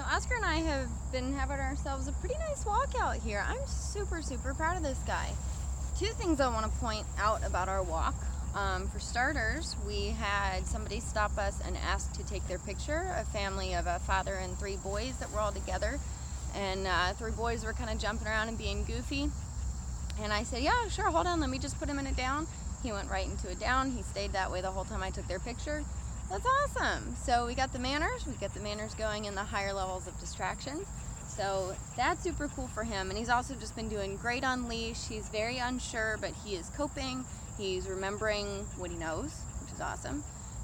So Oscar and I have been having ourselves a pretty nice walk out here. I'm super proud of this guy. Two things I want to point out about our walk. For starters, we had somebody stop us and ask to take their picture, a family of a father and three boys that were all together. And three boys were kind of jumping around and being goofy. And I said, yeah, sure, hold on, let me just put him in a down. He went right into a down. He stayed that way the whole time I took their picture. That's awesome. So we got the manners going in the higher levels of distractions. So that's super cool for him. And he's also just been doing great on leash. He's very unsure, but he is coping. He's remembering what he knows, which is awesome.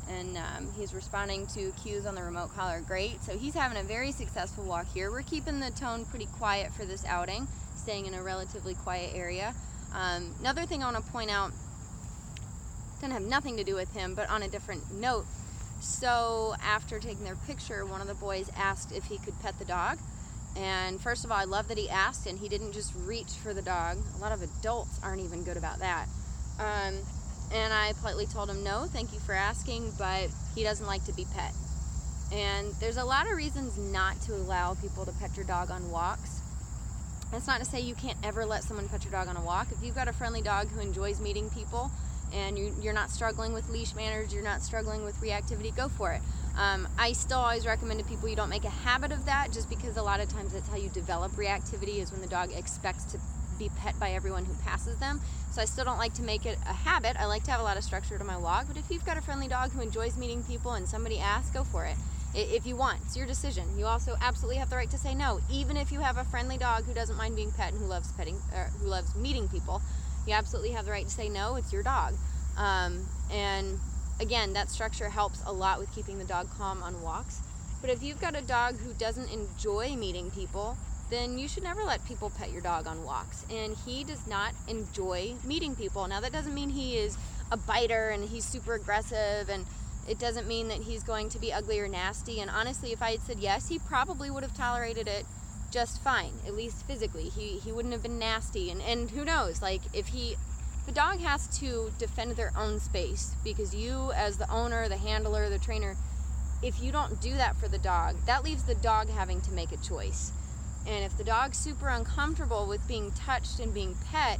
And he's responding to cues on the remote collar great. So he's having a very successful walk here. We're keeping the tone pretty quiet for this outing, staying in a relatively quiet area. Another thing I want to point out, doesn't have nothing to do with him, but on a different note. So after taking their picture, one of the boys asked if he could pet the dog. And first of all, I love that he asked and he didn't just reach for the dog. A lot of adults aren't even good about that. And I politely told him, no, thank you for asking, but he doesn't like to be pet. And there's a lot of reasons not to allow people to pet your dog on walks. That's not to say you can't ever let someone pet your dog on a walk. If you've got a friendly dog who enjoys meeting people, and you're not struggling with leash manners, you're not struggling with reactivity, go for it. I still always recommend to people you don't make a habit of that, just because a lot of times that's how you develop reactivity, is when the dog expects to be pet by everyone who passes them. So I still don't like to make it a habit. I like to have a lot of structure to my walk, but if you've got a friendly dog who enjoys meeting people and somebody asks, go for it. If you want, it's your decision. You also absolutely have the right to say no, even if you have a friendly dog who doesn't mind being pet and who loves who loves meeting people. You absolutely have the right to say no. It's your dog. And again, that structure helps a lot with keeping the dog calm on walks. But if you've got a dog who doesn't enjoy meeting people, then you should never let people pet your dog on walks. And he does not enjoy meeting people. Now, that doesn't mean he is a biter and he's super aggressive, and it doesn't mean that he's going to be ugly or nasty. And honestly, if I had said yes, he probably would have tolerated it just fine, at least physically. He wouldn't have been nasty. And who knows, like, the dog has to defend their own space, because you, as the owner, the handler, the trainer, if you don't do that for the dog, that leaves the dog having to make a choice. And if the dog's super uncomfortable with being touched and being pet,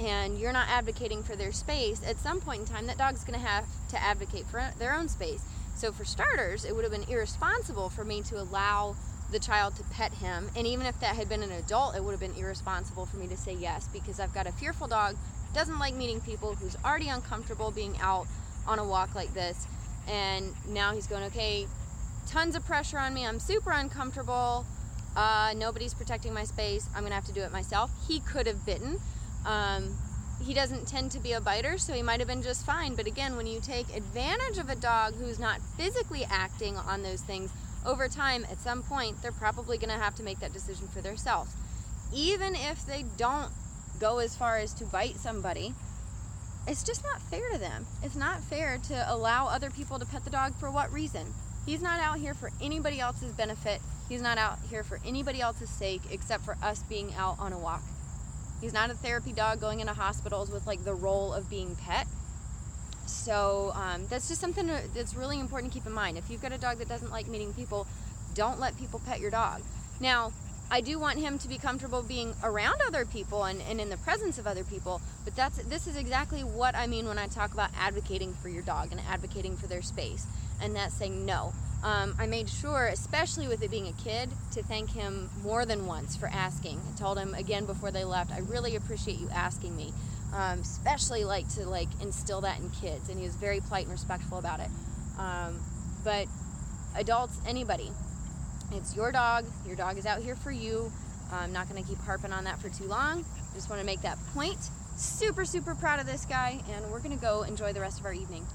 and you're not advocating for their space, at some point in time, that dog's going to have to advocate for their own space. So for starters, it would have been irresponsible for me to allow the child to pet him. And even if that had been an adult, it would have been irresponsible for me to say yes, because I've got a fearful dog who doesn't like meeting people, who's already uncomfortable being out on a walk like this. And now he's going, okay, tons of pressure on me. I'm super uncomfortable. Nobody's protecting my space. I'm going to have to do it myself. He could have bitten. He doesn't tend to be a biter, so he might have been just fine. But again, when you take advantage of a dog who's not physically acting on those things, over time, at some point, they're probably going to have to make that decision for themselves. Even if they don't go as far as to bite somebody, it's just not fair to them. It's not fair to allow other people to pet the dog. For what reason? He's not out here for anybody else's benefit. He's not out here for anybody else's sake, except for us being out on a walk. He's not a therapy dog going into hospitals with like the role of being pet. So that's just something that's really important to keep in mind. If you've got a dog that doesn't like meeting people, don't let people pet your dog. Now, I do want him to be comfortable being around other people and in the presence of other people, but this is exactly what I mean when I talk about advocating for your dog and advocating for their space, and that's saying no. I made sure, especially with it being a kid, to thank him more than once for asking. I told him again before they left, I really appreciate you asking me. Especially like to instill that in kids, and he was very polite and respectful about it. But adults, anybody, it's your dog is out here for you. I'm not going to keep harping on that for too long. Just want to make that point. Super proud of this guy, and we're going to go enjoy the rest of our evening.